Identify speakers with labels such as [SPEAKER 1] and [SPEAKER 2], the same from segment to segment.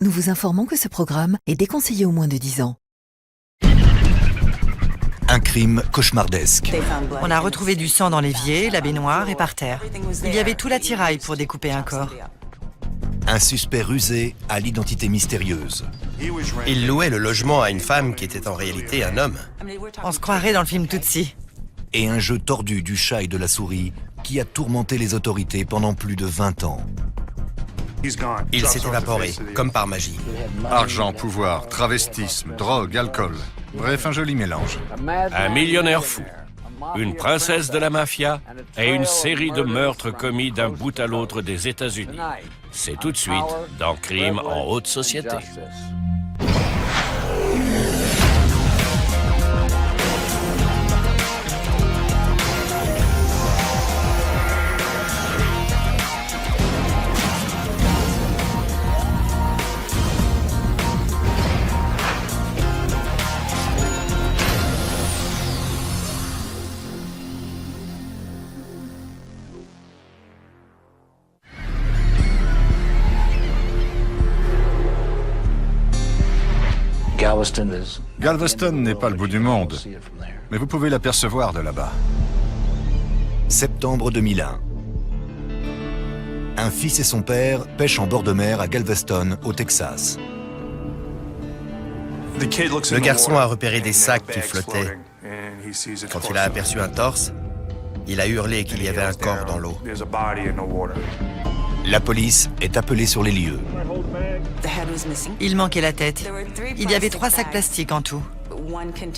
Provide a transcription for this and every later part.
[SPEAKER 1] Nous vous informons que ce programme est déconseillé aux moins de 10 ans.
[SPEAKER 2] Un crime cauchemardesque.
[SPEAKER 3] On a retrouvé du sang dans l'évier, la baignoire et par terre. Il y avait tout l'attirail pour découper un corps.
[SPEAKER 2] Un suspect rusé à l'identité mystérieuse.
[SPEAKER 4] Il louait le logement à une femme qui était en réalité un homme.
[SPEAKER 3] On se croirait dans le film Tootsie.
[SPEAKER 2] Et un jeu tordu du chat et de la souris qui a tourmenté les autorités pendant plus de 20 ans.
[SPEAKER 4] Il s'est évaporé, comme par magie.
[SPEAKER 5] Argent, pouvoir, travestisme, drogue, alcool. Bref, un joli mélange.
[SPEAKER 6] Un millionnaire fou, une princesse de la mafia et une série de meurtres commis d'un bout à l'autre des États-Unis. C'est tout de suite dans Crime en haute société.
[SPEAKER 5] Galveston n'est pas le bout du monde, mais vous pouvez l'apercevoir de là-bas.
[SPEAKER 2] Septembre 2001. Un fils et son père pêchent en bord de mer à Galveston, au Texas.
[SPEAKER 4] Le garçon a repéré des sacs qui flottaient. Quand il a aperçu un torse, il a hurlé qu'il y avait un corps dans l'eau.
[SPEAKER 2] La police est appelée sur les lieux.
[SPEAKER 3] Il manquait la tête. Il y avait 3 sacs plastiques en tout.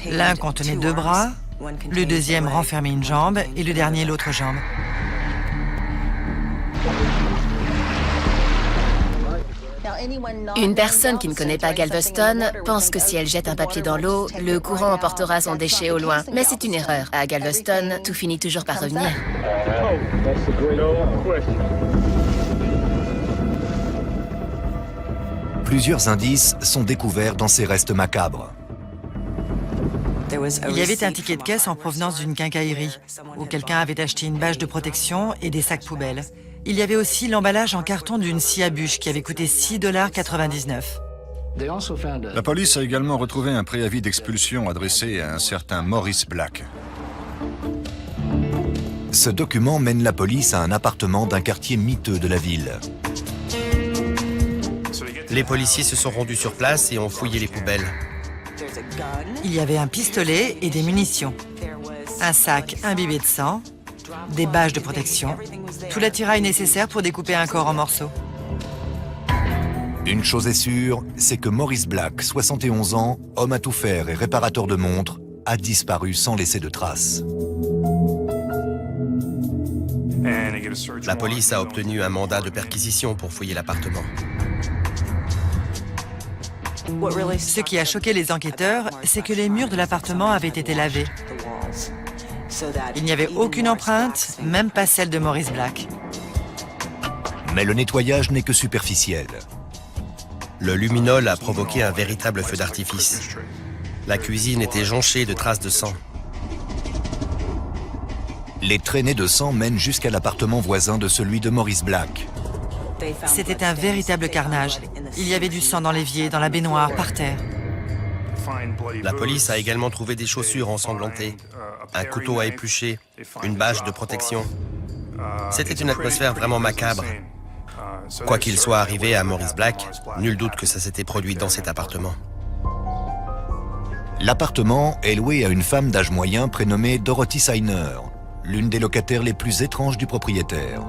[SPEAKER 3] L'un contenait 2 bras, le deuxième renfermait une jambe et le dernier l'autre jambe.
[SPEAKER 7] Une personne qui ne connaît pas Galveston pense que si elle jette un papier dans l'eau, le courant emportera son déchet au loin. Mais c'est une erreur. À Galveston, tout finit toujours par revenir.
[SPEAKER 2] Plusieurs indices sont découverts dans ces restes macabres.
[SPEAKER 3] Il y avait un ticket de caisse en provenance d'une quincaillerie, où quelqu'un avait acheté une bâche de protection et des sacs poubelles. Il y avait aussi l'emballage en carton d'une scie à bûche qui avait coûté $6,99.
[SPEAKER 5] La police a également retrouvé un préavis d'expulsion adressé à un certain Maurice Black.
[SPEAKER 2] Ce document mène la police à un appartement d'un quartier miteux de la ville.
[SPEAKER 4] Les policiers se sont rendus sur place et ont fouillé les poubelles.
[SPEAKER 3] Il y avait un pistolet et des munitions, un sac imbibé de sang, des bâches de protection, tout l'attirail nécessaire pour découper un corps en morceaux.
[SPEAKER 2] Une chose est sûre, c'est que Maurice Black, 71 ans, homme à tout faire et réparateur de montres, a disparu sans laisser de traces.
[SPEAKER 4] La police a obtenu un mandat de perquisition pour fouiller l'appartement.
[SPEAKER 3] Ce qui a choqué les enquêteurs, c'est que les murs de l'appartement avaient été lavés. Il n'y avait aucune empreinte, même pas celle de Maurice Black.
[SPEAKER 2] Mais le nettoyage n'est que superficiel.
[SPEAKER 4] Le luminol a provoqué un véritable feu d'artifice. La cuisine était jonchée de traces de sang.
[SPEAKER 2] Les traînées de sang mènent jusqu'à l'appartement voisin de celui de Maurice Black.
[SPEAKER 3] C'était un véritable carnage. Il y avait du sang dans l'évier, dans la baignoire, par terre.
[SPEAKER 4] La police a également trouvé des chaussures ensanglantées, un couteau à éplucher, une bâche de protection. C'était une atmosphère vraiment macabre. Quoi qu'il soit arrivé à Maurice Black, nul doute que ça s'était produit dans cet appartement.
[SPEAKER 2] L'appartement est loué à une femme d'âge moyen prénommée Dorothy Seiner, l'une des locataires les plus étranges du propriétaire.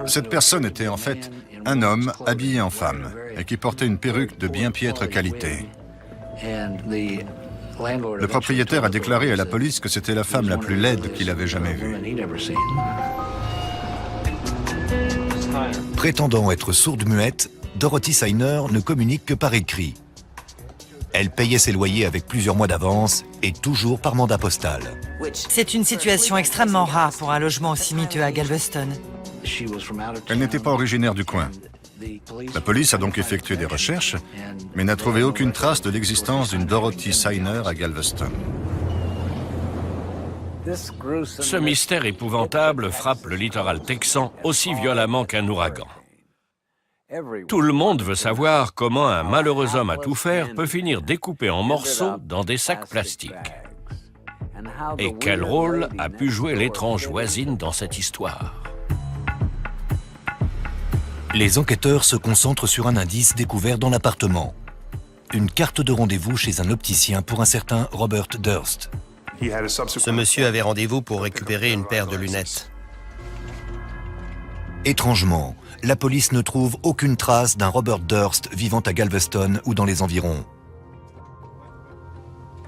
[SPEAKER 5] Cette personne était en fait un homme habillé en femme et qui portait une perruque de bien piètre qualité. Le propriétaire a déclaré à la police que c'était la femme la plus laide qu'il avait jamais vue.
[SPEAKER 2] Prétendant être sourde-muette, Dorothy Seiner ne communique que par écrit. Elle payait ses loyers avec plusieurs mois d'avance et toujours par mandat postal.
[SPEAKER 3] C'est une situation extrêmement rare pour un logement aussi miteux à Galveston.
[SPEAKER 5] Elle n'était pas originaire du coin. La police a donc effectué des recherches, mais n'a trouvé aucune trace de l'existence d'une Dorothy Seiner à Galveston.
[SPEAKER 6] Ce mystère épouvantable frappe le littoral texan aussi violemment qu'un ouragan. Tout le monde veut savoir comment un malheureux homme à tout faire peut finir découpé en morceaux dans des sacs plastiques. Et quel rôle a pu jouer l'étrange voisine dans cette histoire?
[SPEAKER 2] Les enquêteurs se concentrent sur un indice découvert dans l'appartement. Une carte de rendez-vous chez un opticien pour un certain Robert Durst.
[SPEAKER 4] Ce monsieur avait rendez-vous pour récupérer une paire de lunettes.
[SPEAKER 2] Étrangement, la police ne trouve aucune trace d'un Robert Durst vivant à Galveston ou dans les environs.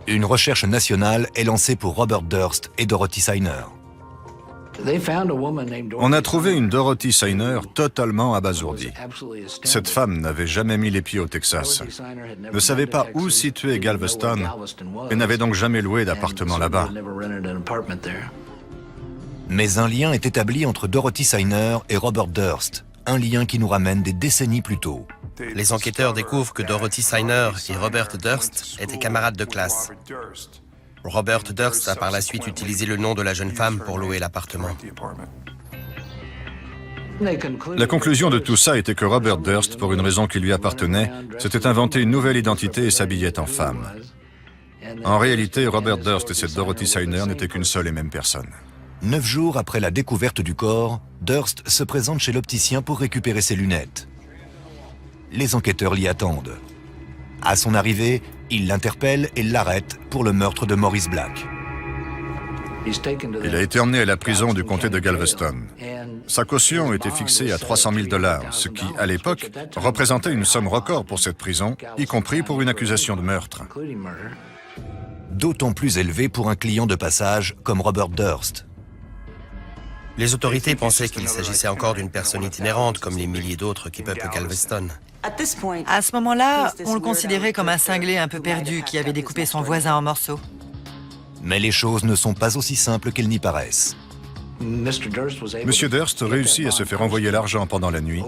[SPEAKER 2] Une recherche nationale est lancée pour Robert Durst et Dorothy Signer.
[SPEAKER 5] On a trouvé une Dorothy Signer totalement abasourdie. Cette femme n'avait jamais mis les pieds au Texas, ne savait pas où situer Galveston et n'avait donc jamais loué d'appartement là-bas.
[SPEAKER 2] Mais un lien est établi entre Dorothy Signer et Robert Durst, un lien qui nous ramène des décennies plus tôt.
[SPEAKER 4] Les enquêteurs découvrent que Dorothy Signer et Robert Durst étaient camarades de classe. Robert Durst a par la suite utilisé le nom de la jeune femme pour louer l'appartement.
[SPEAKER 5] La conclusion de tout ça était que Robert Durst, pour une raison qui lui appartenait, s'était inventé une nouvelle identité et s'habillait en femme. En réalité, Robert Durst et cette Dorothy Signer n'étaient qu'une seule et même personne.
[SPEAKER 2] 9 jours après la découverte du corps, Durst se présente chez l'opticien pour récupérer ses lunettes. Les enquêteurs l'y attendent. À son arrivée, ils l'interpellent et l'arrêtent pour le meurtre de Maurice Black.
[SPEAKER 5] Il a été emmené à la prison du comté de Galveston. Sa caution était fixée à $300 000, ce qui, à l'époque, représentait une somme record pour cette prison, y compris pour une accusation de meurtre.
[SPEAKER 2] D'autant plus élevée pour un client de passage comme Robert Durst.
[SPEAKER 4] Les autorités pensaient qu'il s'agissait encore d'une personne itinérante, comme les milliers d'autres qui peuplent Galveston.
[SPEAKER 3] À ce moment-là, on le considérait comme un cinglé un peu perdu qui avait découpé son voisin en morceaux.
[SPEAKER 2] Mais les choses ne sont pas aussi simples qu'elles n'y paraissent.
[SPEAKER 5] Monsieur Durst réussit à se faire envoyer l'argent pendant la nuit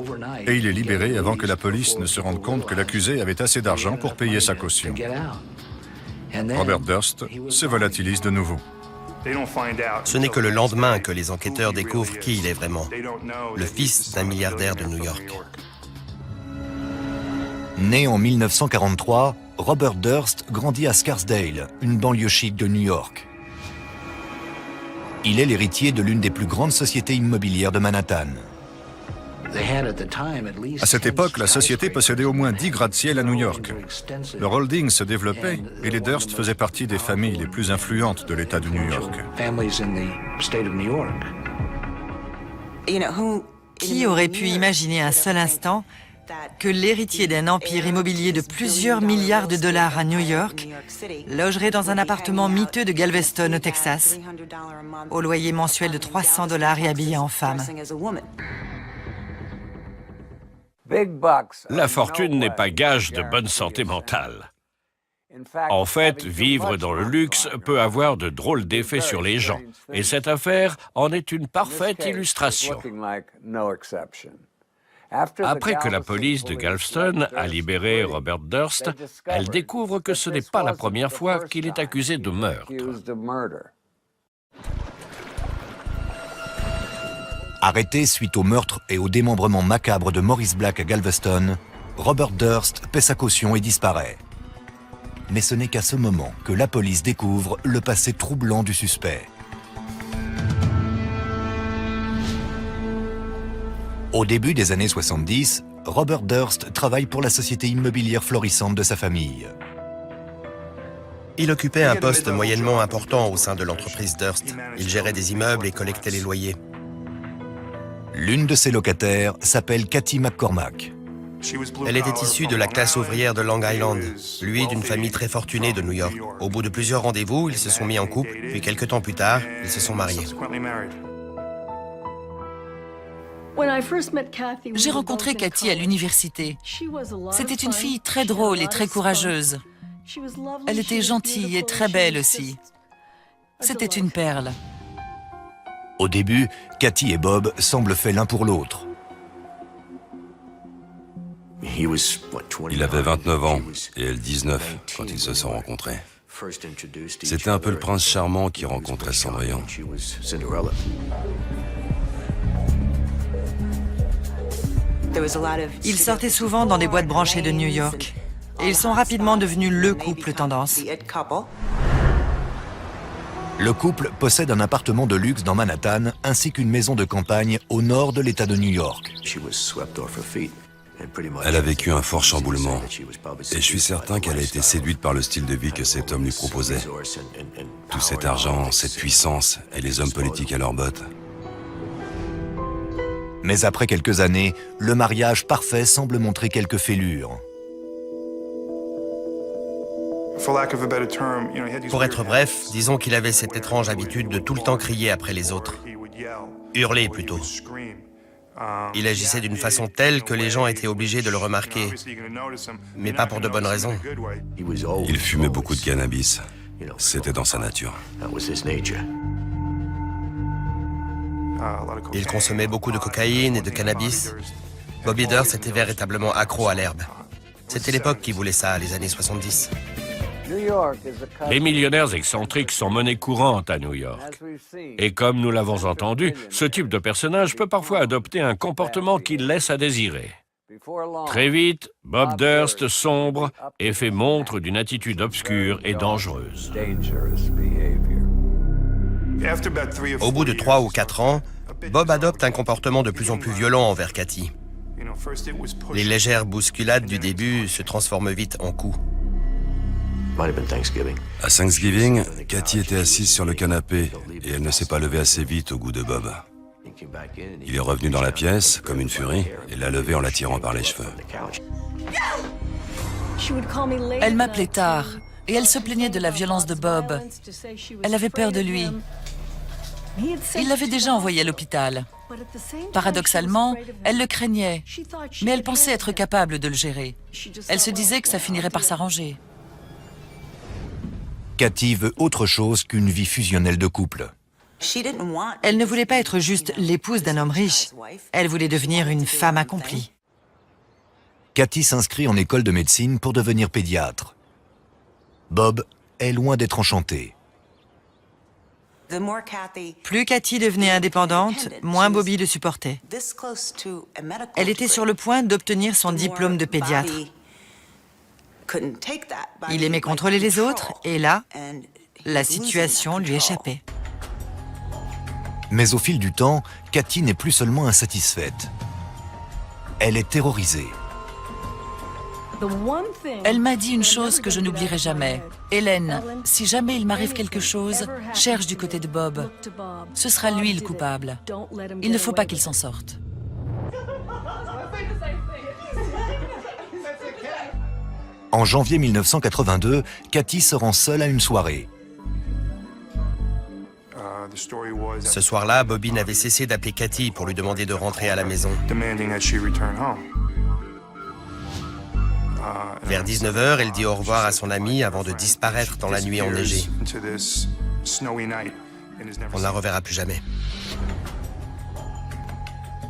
[SPEAKER 5] et il est libéré avant que la police ne se rende compte que l'accusé avait assez d'argent pour payer sa caution. Robert Durst se volatilise de nouveau.
[SPEAKER 4] Ce n'est que le lendemain que les enquêteurs découvrent qui il est vraiment, le fils d'un milliardaire de New York.
[SPEAKER 2] Né en 1943, Robert Durst grandit à Scarsdale, une banlieue chic de New York. Il est l'héritier de l'une des plus grandes sociétés immobilières de Manhattan.
[SPEAKER 5] À cette époque, la société possédait au moins 10 gratte-ciel à New York. Leur holding se développait et les Durst faisaient partie des familles les plus influentes de l'État de New York.
[SPEAKER 3] Qui aurait pu imaginer un seul instant que l'héritier d'un empire immobilier de plusieurs milliards de dollars à New York logerait dans un appartement miteux de Galveston au Texas, au loyer mensuel de $300 et habillé en femme?
[SPEAKER 6] La fortune n'est pas gage de bonne santé mentale. En fait, vivre dans le luxe peut avoir de drôles d'effets sur les gens, et cette affaire en est une parfaite illustration. Après que la police de Galveston a libéré Robert Durst, elle découvre que ce n'est pas la première fois qu'il est accusé de meurtre.
[SPEAKER 2] Arrêté suite au meurtre et au démembrement macabre de Maurice Black à Galveston, Robert Durst paie sa caution et disparaît. Mais ce n'est qu'à ce moment que la police découvre le passé troublant du suspect. Au début des années 70, Robert Durst travaille pour la société immobilière florissante de sa famille.
[SPEAKER 4] Il occupait un poste moyennement important au sein de l'entreprise Durst. Il gérait des immeubles et collectait les loyers.
[SPEAKER 2] L'une de ses locataires s'appelle Cathy McCormack.
[SPEAKER 4] Elle était issue de la classe ouvrière de Long Island, lui d'une famille très fortunée de New York. Au bout de plusieurs rendez-vous, ils se sont mis en couple, puis quelques temps plus tard, ils se sont mariés.
[SPEAKER 8] J'ai rencontré Cathy à l'université. C'était une fille très drôle et très courageuse. Elle était gentille et très belle aussi. C'était une perle.
[SPEAKER 2] Au début, Cathy et Bob semblent faits l'un pour l'autre.
[SPEAKER 9] Il avait 29 ans et elle 19 quand ils se sont rencontrés. C'était un peu le prince charmant qui rencontrait Cendrillon.
[SPEAKER 3] Ils sortaient souvent dans des boîtes branchées de New York. Et ils sont rapidement devenus le couple tendance.
[SPEAKER 2] Le couple possède un appartement de luxe dans Manhattan ainsi qu'une maison de campagne au nord de l'État de New York.
[SPEAKER 9] Elle a vécu un fort chamboulement. Et je suis certain qu'elle a été séduite par le style de vie que cet homme lui proposait. Tout cet argent, cette puissance et les hommes politiques à leurs bottes.
[SPEAKER 2] Mais après quelques années, le mariage parfait semble montrer quelques fêlures.
[SPEAKER 4] Pour être bref, disons qu'il avait cette étrange habitude de tout le temps crier après les autres. Hurler plutôt. Il agissait d'une façon telle que les gens étaient obligés de le remarquer, mais pas pour de bonnes raisons.
[SPEAKER 9] Il fumait beaucoup de cannabis. C'était dans sa nature.
[SPEAKER 4] Il consommait beaucoup de cocaïne et de cannabis. Bobby Durst était véritablement accro à l'herbe. C'était l'époque qui voulait ça, les années 70.
[SPEAKER 6] Les millionnaires excentriques sont monnaie courante à New York. Et comme nous l'avons entendu, ce type de personnage peut parfois adopter un comportement qui laisse à désirer. Très vite, Bob Durst sombre et fait montre d'une attitude obscure et dangereuse.
[SPEAKER 4] Au bout de 3 ou 4 ans, Bob adopte un comportement de plus en plus violent envers Cathy. Les légères bousculades du début se transforment vite en coups.
[SPEAKER 9] À Thanksgiving, Cathy était assise sur le canapé et elle ne s'est pas levée assez vite au goût de Bob. Il est revenu dans la pièce, comme une furie, et l'a levée en la tirant par les cheveux.
[SPEAKER 8] Elle m'appelait tard et elle se plaignait de la violence de Bob. Elle avait peur de lui. Il l'avait déjà envoyé à l'hôpital. Paradoxalement, elle le craignait, mais elle pensait être capable de le gérer. Elle se disait que ça finirait par s'arranger.
[SPEAKER 2] Cathy veut autre chose qu'une vie fusionnelle de couple.
[SPEAKER 3] Elle ne voulait pas être juste l'épouse d'un homme riche. Elle voulait devenir une femme accomplie.
[SPEAKER 2] Cathy s'inscrit en école de médecine pour devenir pédiatre. Bob est loin d'être enchanté.
[SPEAKER 3] Plus Cathy devenait indépendante, moins Bobby le supportait. Elle était sur le point d'obtenir son diplôme de pédiatre. Il aimait contrôler les autres, et là, la situation lui échappait.
[SPEAKER 2] Mais au fil du temps, Cathy n'est plus seulement insatisfaite. Elle est terrorisée.
[SPEAKER 8] Elle m'a dit une chose que je n'oublierai jamais. Hélène, si jamais il m'arrive quelque chose, cherche du côté de Bob. Ce sera lui le coupable. Il ne faut pas qu'il s'en sorte.
[SPEAKER 2] En janvier 1982, Cathy se rend seule à une soirée.
[SPEAKER 4] Ce soir-là, Bobby n'avait cessé d'appeler Cathy pour lui demander de rentrer à la maison. Vers 19h, elle dit au revoir à son ami avant de disparaître dans la nuit enneigée. On ne la reverra plus jamais.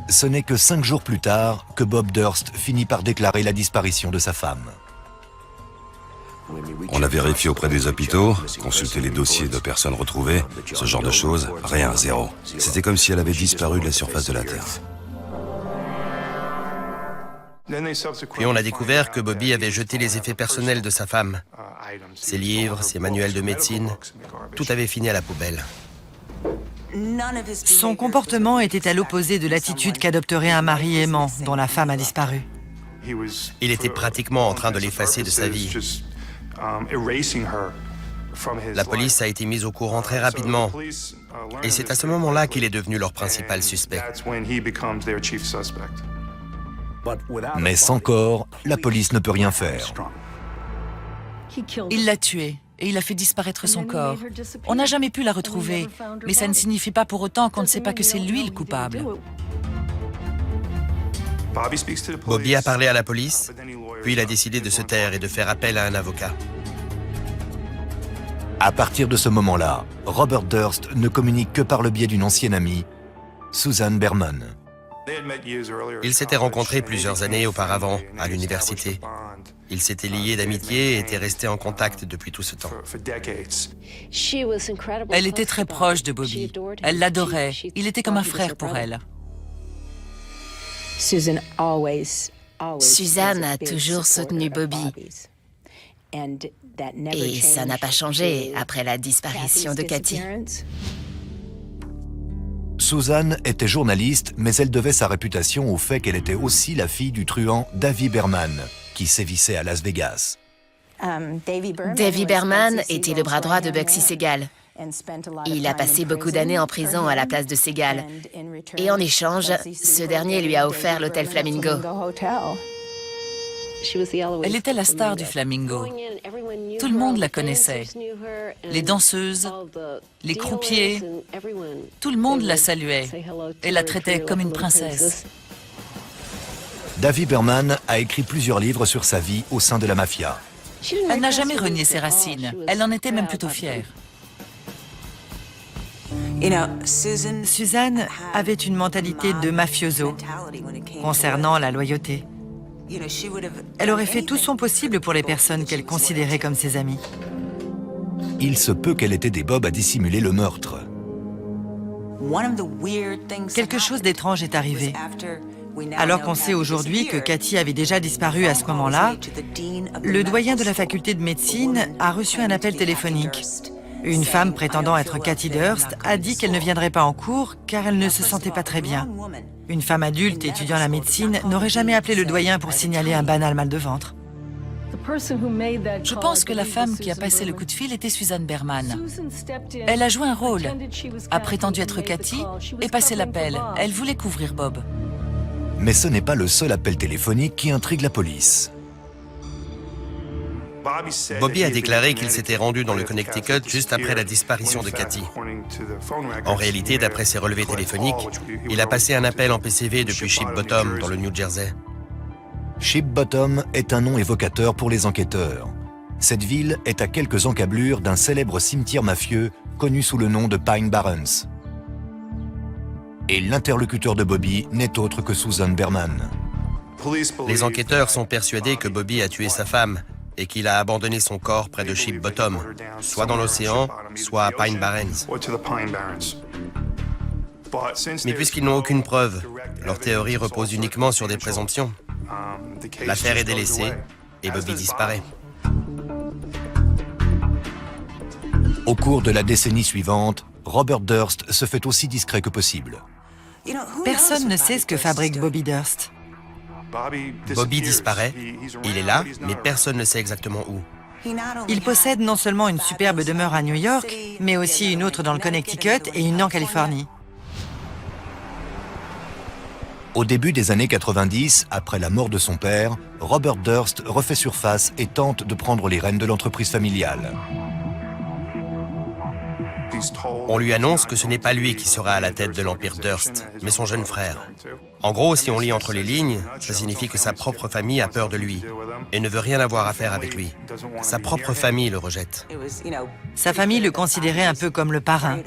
[SPEAKER 2] Ce n'est que 5 jours plus tard que Bob Durst finit par déclarer la disparition de sa femme.
[SPEAKER 9] On a vérifié auprès des hôpitaux, consulté les dossiers de personnes retrouvées, ce genre de choses, rien, zéro. C'était comme si elle avait disparu de la surface de la Terre.
[SPEAKER 4] Puis on a découvert que Bobby avait jeté les effets personnels de sa femme. Ses livres, ses manuels de médecine, tout avait fini à la poubelle.
[SPEAKER 3] Son comportement était à l'opposé de l'attitude qu'adopterait un mari aimant dont la femme a disparu.
[SPEAKER 4] Il était pratiquement en train de l'effacer de sa vie. La police a été mise au courant très rapidement, et c'est à ce moment-là qu'il est devenu leur principal suspect.
[SPEAKER 2] Mais sans corps, la police ne peut rien faire.
[SPEAKER 8] Il l'a tuée et il a fait disparaître son corps. On n'a jamais pu la retrouver, mais ça ne signifie pas pour autant qu'on ne sait pas que c'est lui le coupable.
[SPEAKER 4] Bobby a parlé à la police, puis il a décidé de se taire et de faire appel à un avocat.
[SPEAKER 2] À partir de ce moment-là, Robert Durst ne communique que par le biais d'une ancienne amie, Susan Berman.
[SPEAKER 4] Ils s'étaient rencontrés plusieurs années auparavant, à l'université. Ils s'étaient liés d'amitié et étaient restés en contact depuis tout ce temps.
[SPEAKER 8] Elle était très proche de Bobby. Elle l'adorait. Il était comme un frère pour elle.
[SPEAKER 7] Suzanne a toujours soutenu Bobby. Et ça n'a pas changé après la disparition de Cathy.
[SPEAKER 2] Susan était journaliste, mais elle devait sa réputation au fait qu'elle était aussi la fille du truand Davy Berman, qui sévissait à Las Vegas.
[SPEAKER 7] Davy Berman était le bras droit de Bugsy Siegel. Il a passé beaucoup d'années en prison à la place de Siegel. Et en échange, ce dernier lui a offert l'hôtel Flamingo.
[SPEAKER 8] Elle était la star du Flamingo. Tout le monde la connaissait. Les danseuses, les croupiers, tout le monde la saluait et la traitait comme une princesse.
[SPEAKER 2] Davy Berman a écrit plusieurs livres sur sa vie au sein de la mafia.
[SPEAKER 8] Elle n'a jamais renié ses racines. Elle en était même plutôt fière.
[SPEAKER 3] Suzanne avait une mentalité de mafioso concernant la loyauté. Elle aurait fait tout son possible pour les personnes qu'elle considérait comme ses amies.
[SPEAKER 2] Il se peut qu'elle ait aidé Bob à dissimuler le meurtre.
[SPEAKER 3] Quelque chose d'étrange est arrivé. Alors qu'on sait aujourd'hui que Cathy avait déjà disparu à ce moment-là, le doyen de la faculté de médecine a reçu un appel téléphonique. Une femme prétendant être Cathy Durst a dit qu'elle ne viendrait pas en cours car elle ne se sentait pas très bien. Une femme adulte étudiant la médecine n'aurait jamais appelé le doyen pour signaler un banal mal de ventre.
[SPEAKER 8] Je pense que la femme qui a passé le coup de fil était Suzanne Berman. Elle a joué un rôle, a prétendu être Cathy et passé l'appel. Elle voulait couvrir Bob.
[SPEAKER 2] Mais ce n'est pas le seul appel téléphonique qui intrigue la police.
[SPEAKER 4] Bobby a déclaré qu'il s'était rendu dans le Connecticut juste après la disparition de Cathy. En réalité, d'après ses relevés téléphoniques, il a passé un appel en PCV depuis Ship Bottom, dans le New Jersey.
[SPEAKER 2] Ship Bottom est un nom évocateur pour les enquêteurs. Cette ville est à quelques encablures d'un célèbre cimetière mafieux connu sous le nom de Pine Barrens. Et l'interlocuteur de Bobby n'est autre que Susan Berman.
[SPEAKER 4] Les enquêteurs sont persuadés que Bobby a tué sa femme et qu'il a abandonné son corps près de Ship Bottom, soit dans l'océan, soit à Pine Barrens. Mais puisqu'ils n'ont aucune preuve, leur théorie repose uniquement sur des présomptions. L'affaire est délaissée et Bobby disparaît.
[SPEAKER 2] Au cours de la décennie suivante, Robert Durst se fait aussi discret que possible.
[SPEAKER 3] Personne ne sait ce que fabrique Bobby Durst.
[SPEAKER 4] Bobby disparaît, il est là, mais personne ne sait exactement où.
[SPEAKER 3] Il possède non seulement une superbe demeure à New York, mais aussi une autre dans le Connecticut et une en Californie.
[SPEAKER 2] Au début des années 90, après la mort de son père, Robert Durst refait surface et tente de prendre les rênes de l'entreprise familiale.
[SPEAKER 4] On lui annonce que ce n'est pas lui qui sera à la tête de l'Empire Durst, mais son jeune frère. En gros, si on lit entre les lignes, ça signifie que sa propre famille a peur de lui et ne veut rien avoir à faire avec lui. Sa propre famille le rejette.
[SPEAKER 3] Sa famille le considérait un peu comme le parrain.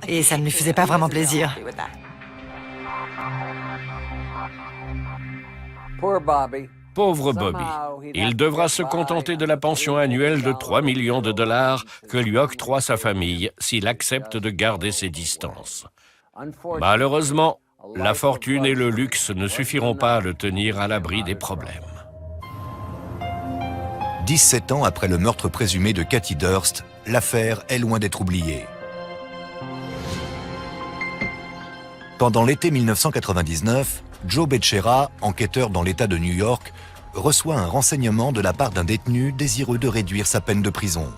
[SPEAKER 3] Et ça ne lui faisait pas vraiment plaisir.
[SPEAKER 6] Pauvre Bobby. Il devra se contenter de la pension annuelle de 3 millions de dollars que lui octroie sa famille s'il accepte de garder ses distances. Malheureusement, la fortune et le luxe ne suffiront pas à le tenir à l'abri des problèmes.
[SPEAKER 2] 17 ans après le meurtre présumé de Cathy Durst, l'affaire est loin d'être oubliée. Pendant l'été 1999, Joe Becerra, enquêteur dans l'État de New York, reçoit un renseignement de la part d'un détenu désireux de réduire sa peine de prison.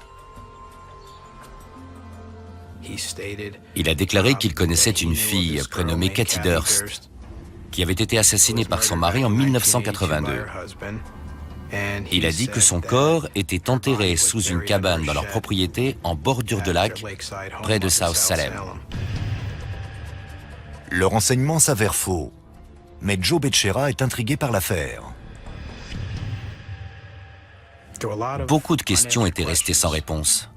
[SPEAKER 10] Il a déclaré qu'il connaissait une fille prénommée Cathy Durst, qui avait été assassinée par son mari en 1982. Il a dit que son corps était enterré sous une cabane dans leur propriété en bordure de lac, près de South Salem.
[SPEAKER 2] Le renseignement s'avère faux, mais Joe Becerra est intrigué par l'affaire.
[SPEAKER 10] Beaucoup de questions étaient restées sans réponse.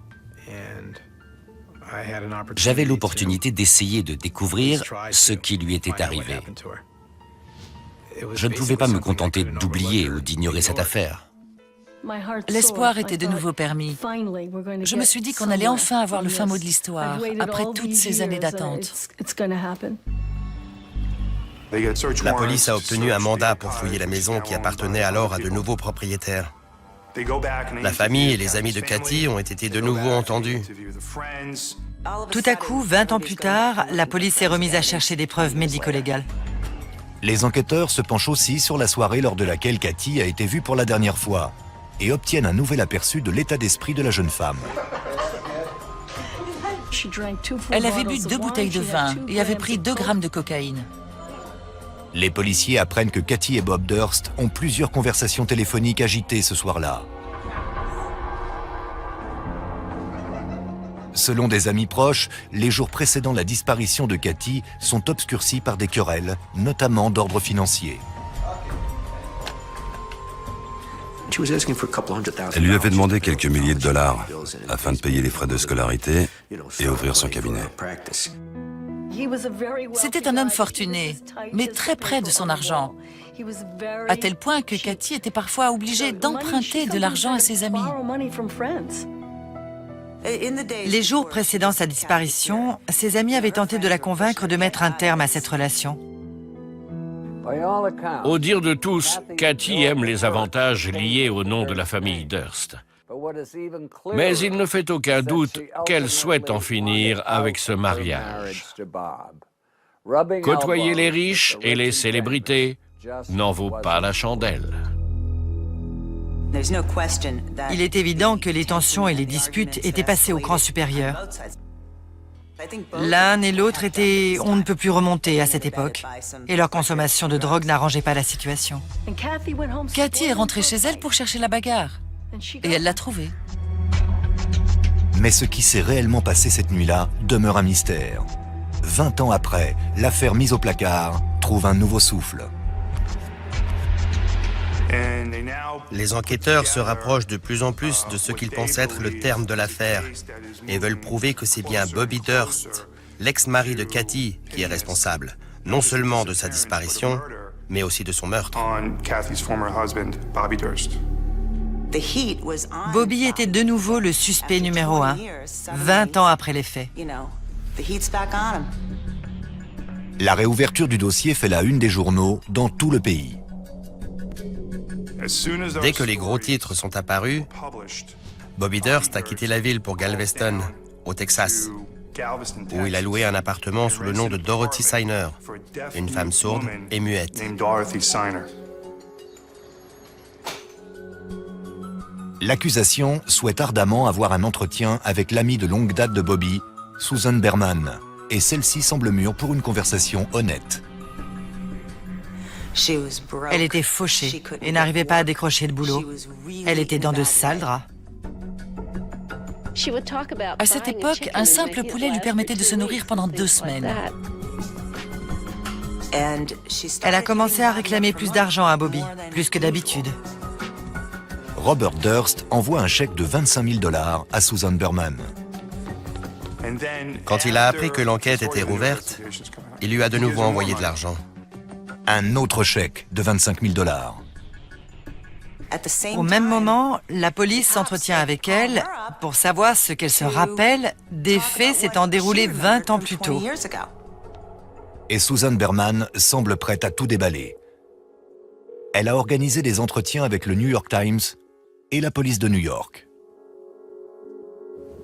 [SPEAKER 10] J'avais l'opportunité d'essayer de découvrir ce qui lui était arrivé. Je ne pouvais pas me contenter d'oublier ou d'ignorer cette affaire.
[SPEAKER 8] L'espoir était de nouveau permis. Je me suis dit qu'on allait enfin avoir le fin mot de l'histoire, après toutes ces années d'attente.
[SPEAKER 4] La police a obtenu un mandat pour fouiller la maison qui appartenait alors à de nouveaux propriétaires. La famille et les amis de Cathy ont été de nouveau entendus.
[SPEAKER 3] Tout à coup, 20 ans plus tard, la police s'est remise à chercher des preuves médico-légales.
[SPEAKER 2] Les enquêteurs se penchent aussi sur la soirée lors de laquelle Cathy a été vue pour la dernière fois et obtiennent un nouvel aperçu de l'état d'esprit de la jeune femme.
[SPEAKER 8] Elle avait bu 2 bouteilles de vin et avait pris 2 grammes de cocaïne.
[SPEAKER 2] Les policiers apprennent que Cathy et Bob Durst ont plusieurs conversations téléphoniques agitées ce soir-là. Selon des amis proches, les jours précédant la disparition de Cathy sont obscurcis par des querelles, notamment d'ordre financier.
[SPEAKER 9] Elle lui avait demandé quelques milliers de dollars afin de payer les frais de scolarité et ouvrir son cabinet.
[SPEAKER 8] C'était un homme fortuné, mais très près de son argent, à tel point que Cathy était parfois obligée d'emprunter de l'argent à ses amis.
[SPEAKER 3] Les jours précédant sa disparition, ses amis avaient tenté de la convaincre de mettre un terme à cette relation.
[SPEAKER 6] Au dire de tous, Cathy aime les avantages liés au nom de la famille Durst. Mais il ne fait aucun doute qu'elle souhaite en finir avec ce mariage. Côtoyer les riches et les célébrités n'en vaut pas la chandelle.
[SPEAKER 3] Il est évident que les tensions et les disputes étaient passées au cran supérieur. L'un et l'autre étaient on ne peut plus remonter à cette époque, et leur consommation de drogue n'arrangeait pas la situation.
[SPEAKER 8] Cathy est rentrée chez elle pour chercher la bagarre, et elle l'a trouvée.
[SPEAKER 2] Mais ce qui s'est réellement passé cette nuit-là demeure un mystère. 20 ans après, l'affaire mise au placard trouve un nouveau souffle.
[SPEAKER 4] Les enquêteurs se rapprochent de plus en plus de ce qu'ils pensent être le terme de l'affaire et veulent prouver que c'est bien Bobby Durst, l'ex-mari de Cathy, qui est responsable, non seulement de sa disparition, mais aussi de son meurtre.
[SPEAKER 3] Bobby était de nouveau le suspect numéro 1, 20 ans après les faits.
[SPEAKER 2] La réouverture du dossier fait la une des journaux dans tout le pays.
[SPEAKER 4] Dès que les gros titres sont apparus, Bobby Durst a quitté la ville pour Galveston, au Texas, où il a loué un appartement sous le nom de Dorothy Siner, une femme sourde et muette.
[SPEAKER 2] L'accusation souhaite ardemment avoir un entretien avec l'amie de longue date de Bobby, Susan Berman, et celle-ci semble mûre pour une conversation honnête.
[SPEAKER 3] Elle était fauchée et n'arrivait pas à décrocher de boulot. Elle était dans de sales draps.
[SPEAKER 8] À cette époque, un simple poulet lui permettait de se nourrir pendant 2 semaines.
[SPEAKER 3] Elle a commencé à réclamer plus d'argent à Bobby, plus que d'habitude.
[SPEAKER 2] Robert Durst envoie un chèque de 25 000 $ à Susan Berman.
[SPEAKER 4] Quand il a appris que l'enquête était rouverte, il lui a de nouveau envoyé de l'argent.
[SPEAKER 2] Un autre chèque de 25 000 $.
[SPEAKER 3] Au même moment, la police s'entretient avec elle pour savoir ce qu'elle se rappelle des faits s'étant déroulés 20 ans plus tôt.
[SPEAKER 2] Et Susan Berman semble prête à tout déballer. Elle a organisé des entretiens avec le New York Times et la police de New York.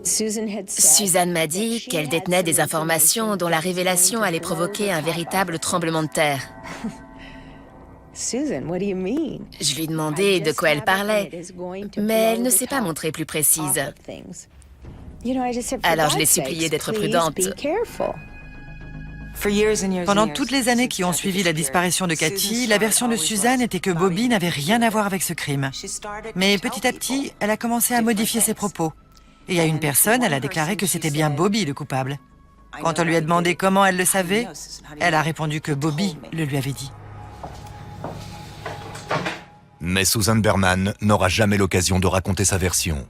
[SPEAKER 7] Susan m'a dit qu'elle détenait des informations dont la révélation allait provoquer un véritable tremblement de terre. Je lui ai demandé de quoi elle parlait, mais elle ne s'est pas montrée plus précise. Alors je l'ai suppliée d'être prudente.
[SPEAKER 3] Pendant toutes les années qui ont suivi la disparition de Cathy, la version de Susan était que Bobby n'avait rien à voir avec ce crime. Mais petit à petit, elle a commencé à modifier ses propos. Et à une personne, elle a déclaré que c'était bien Bobby le coupable. Quand on lui a demandé comment elle le savait, elle a répondu que Bobby le lui avait dit.
[SPEAKER 2] Mais Susan Berman n'aura jamais l'occasion de raconter sa version.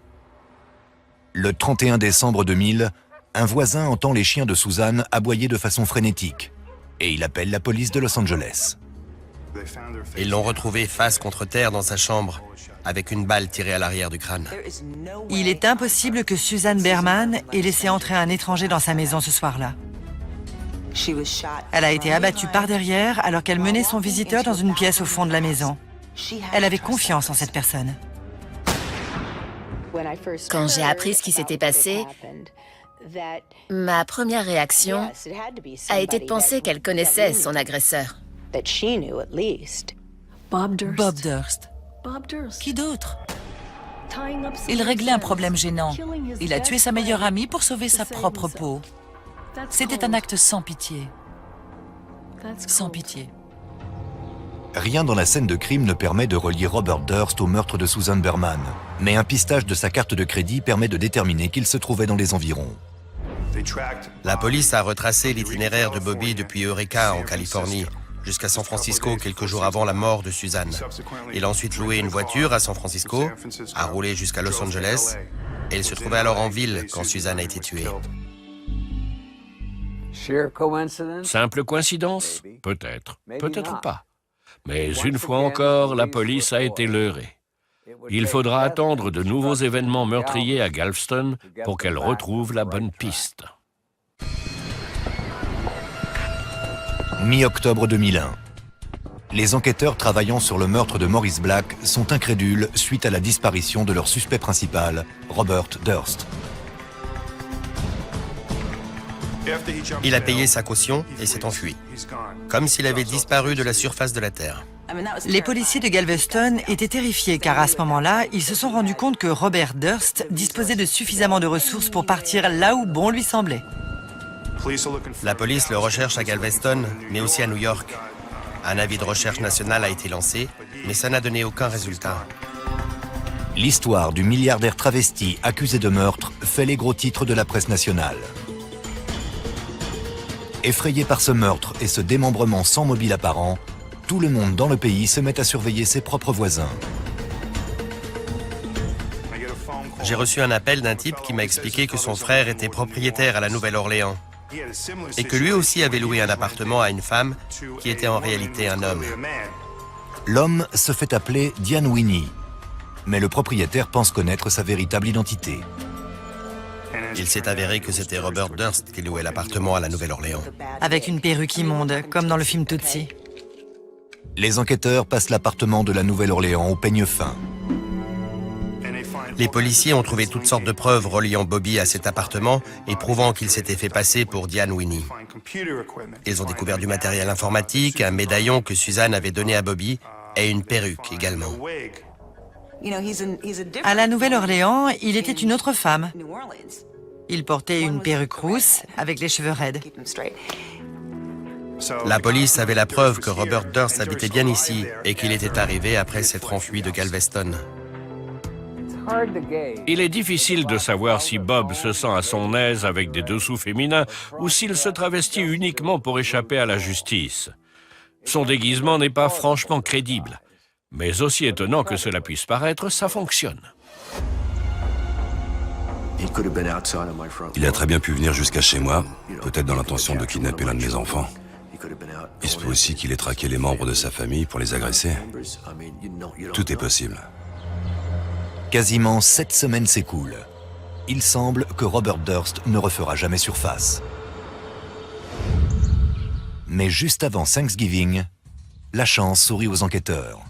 [SPEAKER 2] Le 31 décembre 2000, un voisin entend les chiens de Susan aboyer de façon frénétique et il appelle la police de Los Angeles.
[SPEAKER 4] Ils l'ont retrouvé face contre terre dans sa chambre, avec une balle tirée à l'arrière du crâne.
[SPEAKER 3] Il est impossible que Susan Berman ait laissé entrer un étranger dans sa maison ce soir-là. Elle a été abattue par derrière alors qu'elle menait son visiteur dans une pièce au fond de la maison. Elle avait confiance en cette personne.
[SPEAKER 7] Quand j'ai appris ce qui s'était passé, ma première réaction a été de penser qu'elle connaissait son agresseur.
[SPEAKER 8] Bob Durst. Qui d'autre? Il réglait un problème gênant. Il a tué sa meilleure amie pour sauver sa propre peau. C'était un acte sans pitié. Sans pitié.
[SPEAKER 2] Rien dans la scène de crime ne permet de relier Robert Durst au meurtre de Susan Berman, mais un pistage de sa carte de crédit permet de déterminer qu'il se trouvait dans les environs.
[SPEAKER 4] La police a retracé l'itinéraire de Bobby depuis Eureka, en Californie, jusqu'à San Francisco quelques jours avant la mort de Susan. Il a ensuite loué une voiture à San Francisco, a roulé jusqu'à Los Angeles, et il se trouvait alors en ville quand Susan a été tuée.
[SPEAKER 6] Simple coïncidence? Peut-être, peut-être pas. Mais une fois encore, la police a été leurrée. Il faudra attendre de nouveaux événements meurtriers à Galveston pour qu'elle retrouve la bonne piste.
[SPEAKER 2] Mi-octobre 2001. Les enquêteurs travaillant sur le meurtre de Maurice Black sont incrédules suite à la disparition de leur suspect principal, Robert Durst.
[SPEAKER 4] Il a payé sa caution et s'est enfui, comme s'il avait disparu de la surface de la Terre.
[SPEAKER 3] Les policiers de Galveston étaient terrifiés car à ce moment-là, ils se sont rendus compte que Robert Durst disposait de suffisamment de ressources pour partir là où bon lui semblait.
[SPEAKER 4] La police le recherche à Galveston, mais aussi à New York. Un avis de recherche national a été lancé, mais ça n'a donné aucun résultat.
[SPEAKER 2] L'histoire du milliardaire travesti accusé de meurtre fait les gros titres de la presse nationale. Effrayé par ce meurtre et ce démembrement sans mobile apparent, tout le monde dans le pays se met à surveiller ses propres voisins.
[SPEAKER 4] J'ai reçu un appel d'un type qui m'a expliqué que son frère était propriétaire à la Nouvelle-Orléans et que lui aussi avait loué un appartement à une femme qui était en réalité un homme.
[SPEAKER 2] L'homme se fait appeler Diane Winnie, mais le propriétaire pense connaître sa véritable identité.
[SPEAKER 4] Il s'est avéré que c'était Robert Durst qui louait l'appartement à la Nouvelle-Orléans.
[SPEAKER 3] Avec une perruque immonde, comme dans le film Tootsie.
[SPEAKER 2] Les enquêteurs passent l'appartement de la Nouvelle-Orléans au peigne fin.
[SPEAKER 4] Les policiers ont trouvé toutes sortes de preuves reliant Bobby à cet appartement et prouvant qu'il s'était fait passer pour Diane Winnie. Ils ont découvert du matériel informatique, un médaillon que Suzanne avait donné à Bobby et une perruque également.
[SPEAKER 3] À la Nouvelle-Orléans, il était une autre femme. Il portait une perruque rousse avec les cheveux raides.
[SPEAKER 4] La police avait la preuve que Robert Durst habitait bien ici et qu'il était arrivé après s'être enfui de Galveston.
[SPEAKER 6] Il est difficile de savoir si Bob se sent à son aise avec des dessous féminins ou s'il se travestit uniquement pour échapper à la justice. Son déguisement n'est pas franchement crédible. Mais aussi étonnant que cela puisse paraître, ça fonctionne.
[SPEAKER 9] Il a très bien pu venir jusqu'à chez moi, peut-être dans l'intention de kidnapper l'un de mes enfants. Il se peut aussi qu'il ait traqué les membres de sa famille pour les agresser. Tout est possible.
[SPEAKER 2] Quasiment 7 semaines s'écoulent. Il semble que Robert Durst ne refera jamais surface. Mais juste avant Thanksgiving, la chance sourit aux enquêteurs.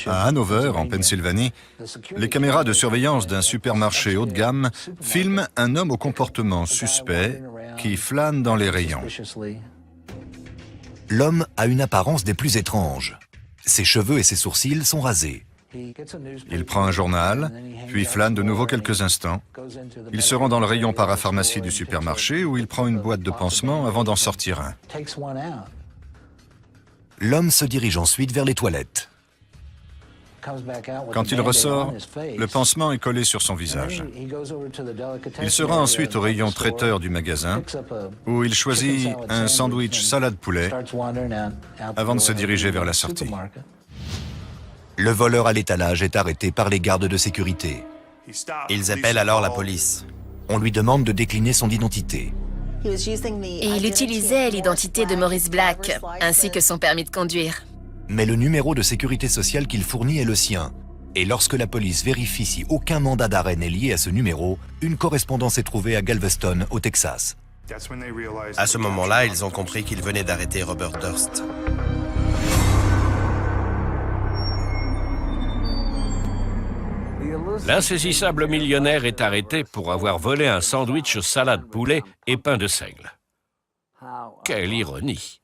[SPEAKER 5] À Hanover, en Pennsylvanie, les caméras de surveillance d'un supermarché haut de gamme filment un homme au comportement suspect qui flâne dans les rayons.
[SPEAKER 2] L'homme a une apparence des plus étranges. Ses cheveux et ses sourcils sont rasés.
[SPEAKER 5] Il prend un journal, puis flâne de nouveau quelques instants. Il se rend dans le rayon parapharmacie du supermarché où il prend une boîte de pansements avant d'en sortir un.
[SPEAKER 2] L'homme se dirige ensuite vers les toilettes.
[SPEAKER 5] Quand il ressort, le pansement est collé sur son visage. Il se rend ensuite au rayon traiteur du magasin, où il choisit un sandwich salade poulet avant de se diriger vers la sortie.
[SPEAKER 2] Le voleur à l'étalage est arrêté par les gardes de sécurité.
[SPEAKER 4] Ils appellent alors la police.
[SPEAKER 2] On lui demande de décliner son identité.
[SPEAKER 7] Et il utilisait l'identité de Maurice Black, ainsi que son permis de conduire.
[SPEAKER 2] Mais le numéro de sécurité sociale qu'il fournit est le sien. Et lorsque la police vérifie si aucun mandat d'arrêt n'est lié à ce numéro, une correspondance est trouvée à Galveston, au Texas.
[SPEAKER 4] À ce moment-là, ils ont compris qu'ils venaient d'arrêter Robert Durst.
[SPEAKER 6] L'insaisissable millionnaire est arrêté pour avoir volé un sandwich salade poulet et pain de seigle. Quelle ironie!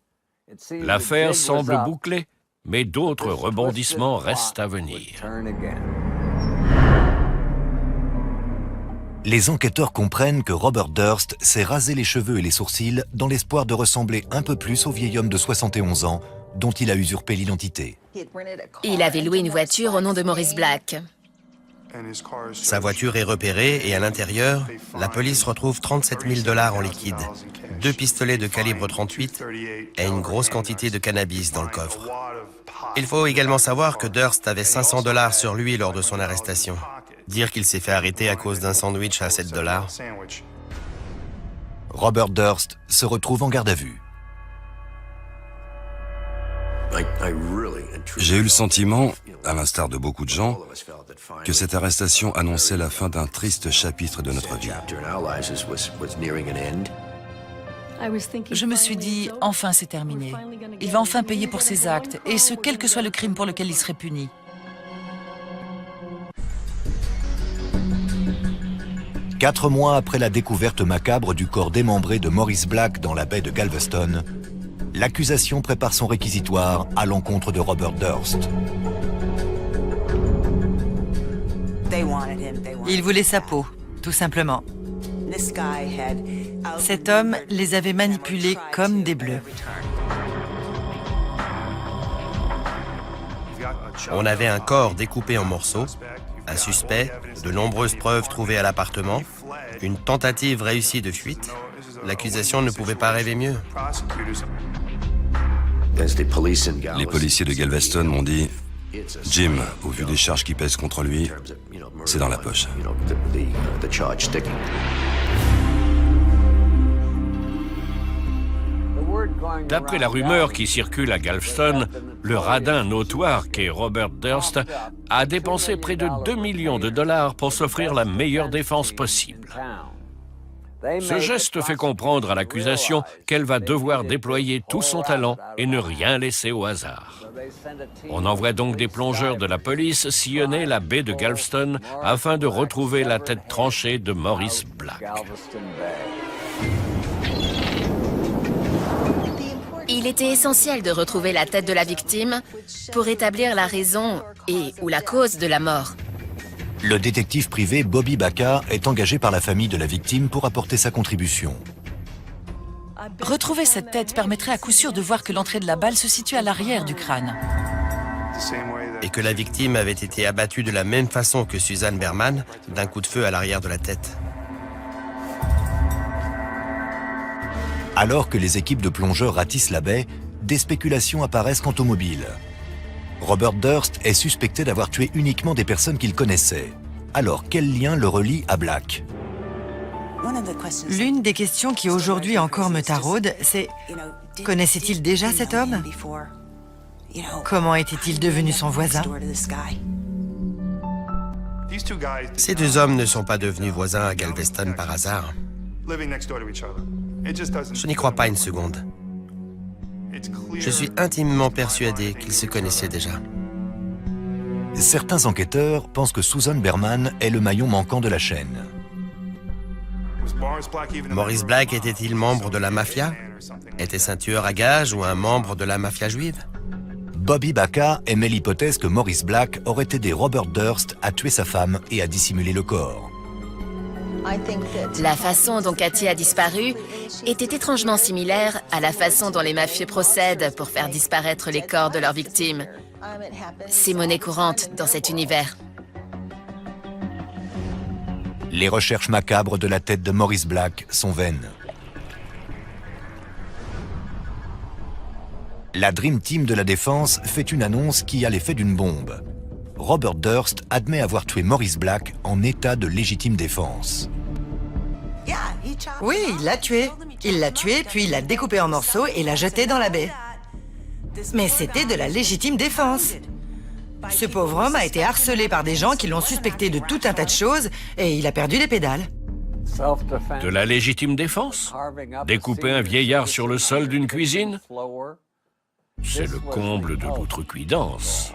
[SPEAKER 6] L'affaire semble bouclée, mais d'autres rebondissements restent à venir.
[SPEAKER 2] Les enquêteurs comprennent que Robert Durst s'est rasé les cheveux et les sourcils dans l'espoir de ressembler un peu plus au vieil homme de 71 ans dont il a usurpé l'identité.
[SPEAKER 7] Il avait loué une voiture au nom de Maurice Black.
[SPEAKER 4] Sa voiture est repérée et à l'intérieur, la police retrouve 37 000 $ en liquide, 2 pistolets de calibre 38 et une grosse quantité de cannabis dans le coffre. Il faut également savoir que Durst avait 500 $ sur lui lors de son arrestation. Dire qu'il s'est fait arrêter à cause d'un sandwich à 7 $.
[SPEAKER 2] Robert Durst se retrouve en garde à vue.
[SPEAKER 9] J'ai eu le sentiment, à l'instar de beaucoup de gens, que cette arrestation annonçait la fin d'un triste chapitre de notre vie.
[SPEAKER 8] Je me suis dit, enfin c'est terminé. Il va enfin payer pour ses actes, et ce, quel que soit le crime pour lequel il serait puni.
[SPEAKER 2] Quatre mois après la découverte macabre du corps démembré de Maurice Black dans la baie de Galveston, l'accusation prépare son réquisitoire à l'encontre de Robert Durst.
[SPEAKER 3] Ils voulaient sa peau, tout simplement. Cet homme les avait manipulés comme des bleus.
[SPEAKER 4] On avait un corps découpé en morceaux, un suspect, de nombreuses preuves trouvées à l'appartement, une tentative réussie de fuite. L'accusation ne pouvait pas rêver mieux.
[SPEAKER 9] Les policiers de Galveston m'ont dit « Jim, au vu des charges qui pèsent contre lui, c'est dans la poche. »
[SPEAKER 6] D'après la rumeur qui circule à Galveston, le radin notoire qu'est Robert Durst a dépensé près de 2 millions de $ pour s'offrir la meilleure défense possible. Ce geste fait comprendre à l'accusation qu'elle va devoir déployer tout son talent et ne rien laisser au hasard. On envoie donc des plongeurs de la police sillonner la baie de Galveston afin de retrouver la tête tranchée de Maurice Black.
[SPEAKER 7] Il était essentiel de retrouver la tête de la victime pour établir la raison ou la cause de la mort.
[SPEAKER 2] Le détective privé Bobby Baca est engagé par la famille de la victime pour apporter sa contribution.
[SPEAKER 8] Retrouver cette tête permettrait à coup sûr de voir que l'entrée de la balle se situe à l'arrière du crâne.
[SPEAKER 4] Et que la victime avait été abattue de la même façon que Suzanne Berman, d'un coup de feu à l'arrière de la tête.
[SPEAKER 2] Alors que les équipes de plongeurs ratissent la baie, des spéculations apparaissent quant au mobile. Robert Durst est suspecté d'avoir tué uniquement des personnes qu'il connaissait. Alors, quel lien le relie à Black?
[SPEAKER 3] L'une des questions qui aujourd'hui encore me taraude, c'est connaissait-il déjà cet homme? Comment était-il devenu son voisin?
[SPEAKER 4] Ces deux hommes ne sont pas devenus voisins à Galveston par hasard. Je n'y crois pas une seconde. Je suis intimement persuadé qu'ils se connaissaient déjà.
[SPEAKER 2] Certains enquêteurs pensent que Susan Berman est le maillon manquant de la chaîne.
[SPEAKER 4] Maurice Black était-il membre de la mafia? Était-ce un tueur à gages ou un membre de la mafia juive?
[SPEAKER 2] Bobby Baca émet l'hypothèse que Maurice Black aurait aidé Robert Durst à tuer sa femme et à dissimuler le corps.
[SPEAKER 7] La façon dont Cathy a disparu était étrangement similaire à la façon dont les mafieux procèdent pour faire disparaître les corps de leurs victimes. C'est monnaie courante dans cet univers.
[SPEAKER 2] Les recherches macabres de la tête de Maurice Black sont vaines. La Dream Team de la Défense fait une annonce qui a l'effet d'une bombe. Robert Durst admet avoir tué Maurice Black en état de légitime défense.
[SPEAKER 3] Oui, il l'a tué. Il l'a tué, puis il l'a découpé en morceaux et l'a jeté dans la baie. Mais c'était de la légitime défense. Ce pauvre homme a été harcelé par des gens qui l'ont suspecté de tout un tas de choses et il a perdu les pédales.
[SPEAKER 6] De la légitime défense? Découper un vieillard sur le sol d'une cuisine? C'est le comble de l'outrecuidance.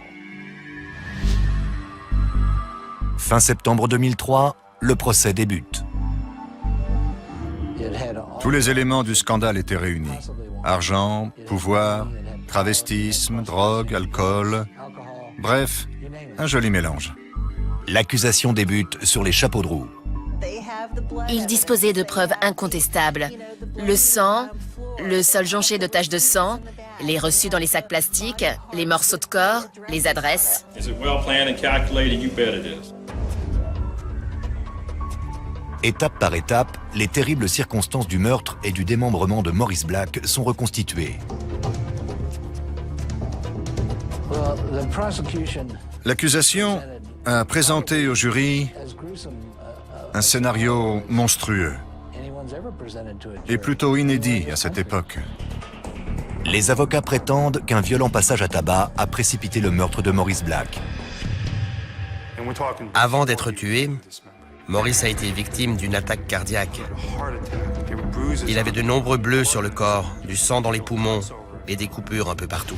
[SPEAKER 2] Fin septembre 2003, le procès débute.
[SPEAKER 5] Tous les éléments du scandale étaient réunis. Argent, pouvoir, travestisme, drogue, alcool. Bref, un joli mélange.
[SPEAKER 2] L'accusation débute sur les chapeaux de roue.
[SPEAKER 7] Il disposait de preuves incontestables. Le sang, le sol jonché de taches de sang, les reçus dans les sacs plastiques, les morceaux de corps, les adresses.
[SPEAKER 2] Étape par étape, les terribles circonstances du meurtre et du démembrement de Maurice Black sont reconstituées.
[SPEAKER 5] L'accusation a présenté au jury un scénario monstrueux et plutôt inédit à cette époque.
[SPEAKER 2] Les avocats prétendent qu'un violent passage à tabac a précipité le meurtre de Maurice Black.
[SPEAKER 4] Avant d'être tué, Maurice a été victime d'une attaque cardiaque. Il avait de nombreux bleus sur le corps, du sang dans les poumons et des coupures un peu partout.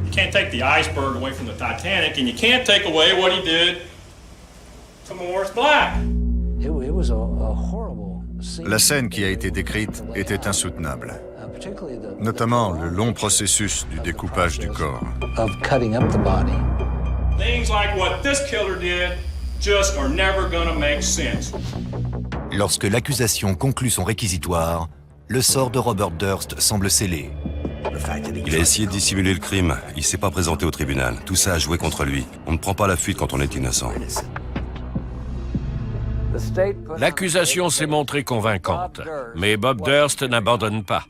[SPEAKER 11] You can't take the iceberg away from the Titanic, and you can't take away what he did to Maurice Black.
[SPEAKER 5] La scène qui a été décrite était insoutenable, notamment le long processus du découpage du corps.
[SPEAKER 11] Things like what this killer did just are never gonna make sense.
[SPEAKER 2] Lorsque l'accusation conclut son réquisitoire, le sort de Robert Durst semble scellé.
[SPEAKER 9] Il a essayé de dissimuler le crime. Il s'est pas présenté au tribunal. Tout ça a joué contre lui. On ne prend pas la fuite quand on est innocent.
[SPEAKER 6] L'accusation s'est montrée convaincante, mais Bob Durst n'abandonne pas.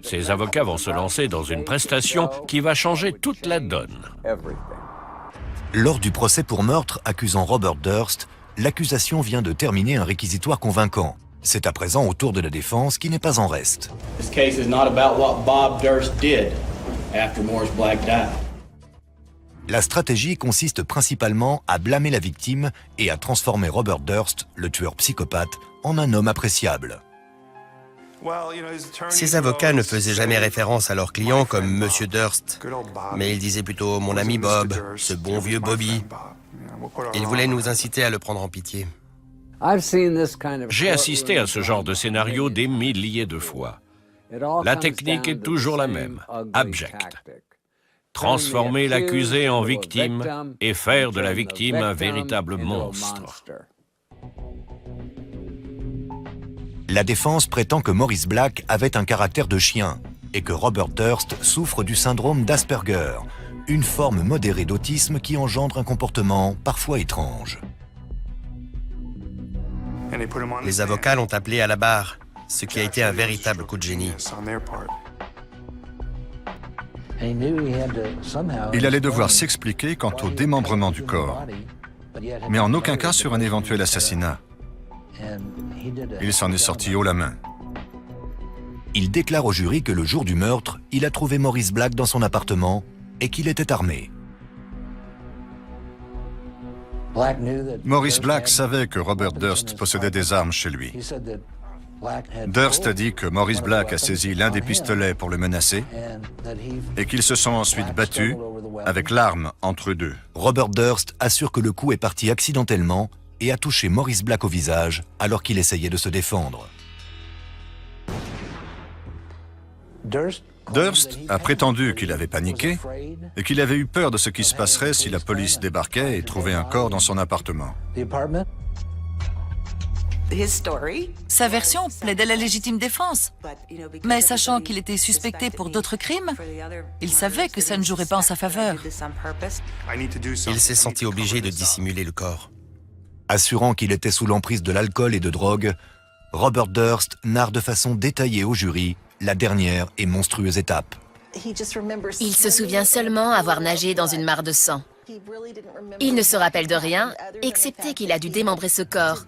[SPEAKER 6] Ses avocats vont se lancer dans une prestation qui va changer toute la donne.
[SPEAKER 2] Lors du procès pour meurtre accusant Robert Durst, l'accusation vient de terminer un réquisitoire convaincant. C'est à présent au tour de la défense qui n'est pas en reste.
[SPEAKER 12] This case is not about what Bob Durst did after Maurice Black died.
[SPEAKER 2] La stratégie consiste principalement à blâmer la victime et à transformer Robert Durst, le tueur psychopathe, en un homme appréciable.
[SPEAKER 4] Ses avocats ne faisaient jamais référence à leurs clients comme Monsieur Durst, mais ils disaient plutôt « mon ami Bob, ce bon vieux Bobby ». Ils voulaient nous inciter à le prendre en pitié.
[SPEAKER 6] J'ai assisté à ce genre de scénario des milliers de fois. La technique est toujours la même, abjecte. Transformer l'accusé en victime et faire de la victime un véritable monstre.
[SPEAKER 2] La défense prétend que Maurice Black avait un caractère de chien et que Robert Durst souffre du syndrome d'Asperger, une forme modérée d'autisme qui engendre un comportement parfois étrange.
[SPEAKER 4] Les avocats l'ont appelé à la barre, ce qui a été un véritable coup de génie.
[SPEAKER 5] Il allait devoir s'expliquer quant au démembrement du corps, mais en aucun cas sur un éventuel assassinat. Il s'en est sorti haut la main.
[SPEAKER 2] Il déclare au jury que le jour du meurtre, il a trouvé Maurice Black dans son appartement et qu'il était armé.
[SPEAKER 5] Maurice Black savait que Robert Durst possédait des armes chez lui. Durst a dit que Maurice Black a saisi l'un des pistolets pour le menacer et qu'ils se sont ensuite battus avec l'arme entre eux deux.
[SPEAKER 2] Robert Durst assure que le coup est parti accidentellement et a touché Maurice Black au visage alors qu'il essayait de se défendre.
[SPEAKER 5] Durst a prétendu qu'il avait paniqué et qu'il avait eu peur de ce qui se passerait si la police débarquait et trouvait un corps dans son appartement.
[SPEAKER 8] Sa version plaidait la légitime défense. Mais sachant qu'il était suspecté pour d'autres crimes, il savait que ça ne jouerait pas en sa faveur.
[SPEAKER 4] Il s'est senti obligé de dissimuler le corps.
[SPEAKER 2] Assurant qu'il était sous l'emprise de l'alcool et de drogue, Robert Durst narre de façon détaillée au jury la dernière et monstrueuse étape.
[SPEAKER 7] Il se souvient seulement avoir nagé dans une mare de sang. Il ne se rappelle de rien, excepté qu'il a dû démembrer ce corps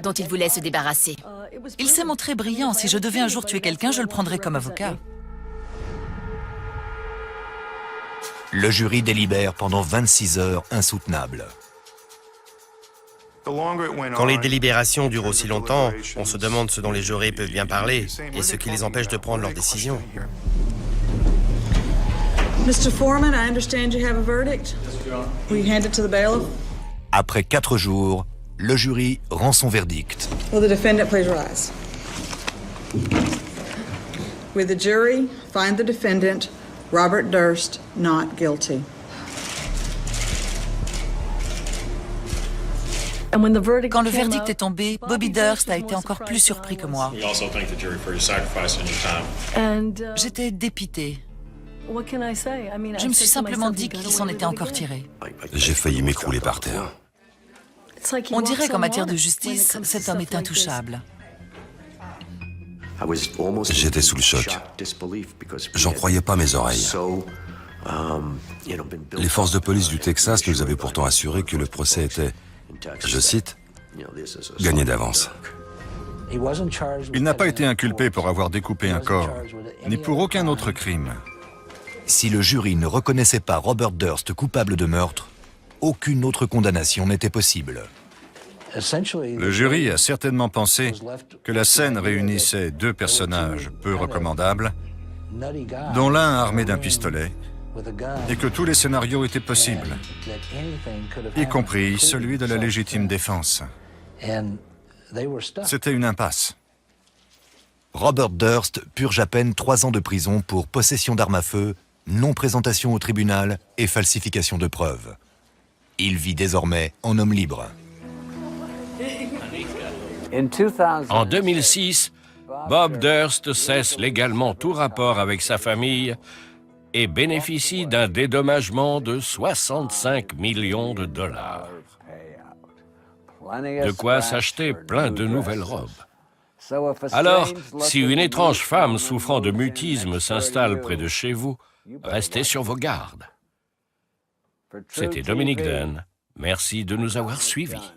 [SPEAKER 7] dont il voulait se débarrasser.
[SPEAKER 8] Il s'est montré brillant. Si je devais un jour tuer quelqu'un, je le prendrais comme avocat.
[SPEAKER 2] Le jury délibère pendant 26 heures insoutenables.
[SPEAKER 4] Quand les délibérations durent aussi longtemps, on se demande ce dont les jurés peuvent bien parler et ce qui les empêche de prendre leurs décisions.
[SPEAKER 13] Mr. Foreman, I understand you have a verdict. Will you hand it to the bailiff?
[SPEAKER 2] Après 4 jours, le jury rend son verdict.
[SPEAKER 13] Will the defendant please rise? Will the jury find the defendant, Robert Durst, not guilty?
[SPEAKER 8] Quand le verdict est tombé, Bobby Durst a été encore plus surpris que moi. J'étais dépitée. Je me suis simplement dit qu'il s'en était encore tiré.
[SPEAKER 9] J'ai failli m'écrouler par terre.
[SPEAKER 8] On dirait qu'en matière de justice, cet homme est intouchable.
[SPEAKER 9] J'étais sous le choc. J'en croyais pas mes oreilles. Les forces de police du Texas nous avaient pourtant assuré que le procès était, je cite, gagné d'avance.
[SPEAKER 5] Il n'a pas été inculpé pour avoir découpé un corps, ni pour aucun autre crime.
[SPEAKER 2] Si le jury ne reconnaissait pas Robert Durst coupable de meurtre, aucune autre condamnation n'était possible.
[SPEAKER 5] Le jury a certainement pensé que la scène réunissait 2 personnages peu recommandables, dont l'un armé d'un pistolet, et que tous les scénarios étaient possibles, y compris celui de la légitime défense. C'était une impasse.
[SPEAKER 2] Robert Durst purge à peine 3 ans de prison pour possession d'armes à feu, non-présentation au tribunal et falsification de preuves. Il vit désormais en homme libre.
[SPEAKER 6] En 2006, Bob Durst cesse légalement tout rapport avec sa famille et bénéficie d'un dédommagement de 65 millions de dollars. De quoi s'acheter plein de nouvelles robes. Alors, si une étrange femme souffrant de mutisme s'installe près de chez vous, restez sur vos gardes. C'était Dominique Dunn. Merci de nous avoir suivis.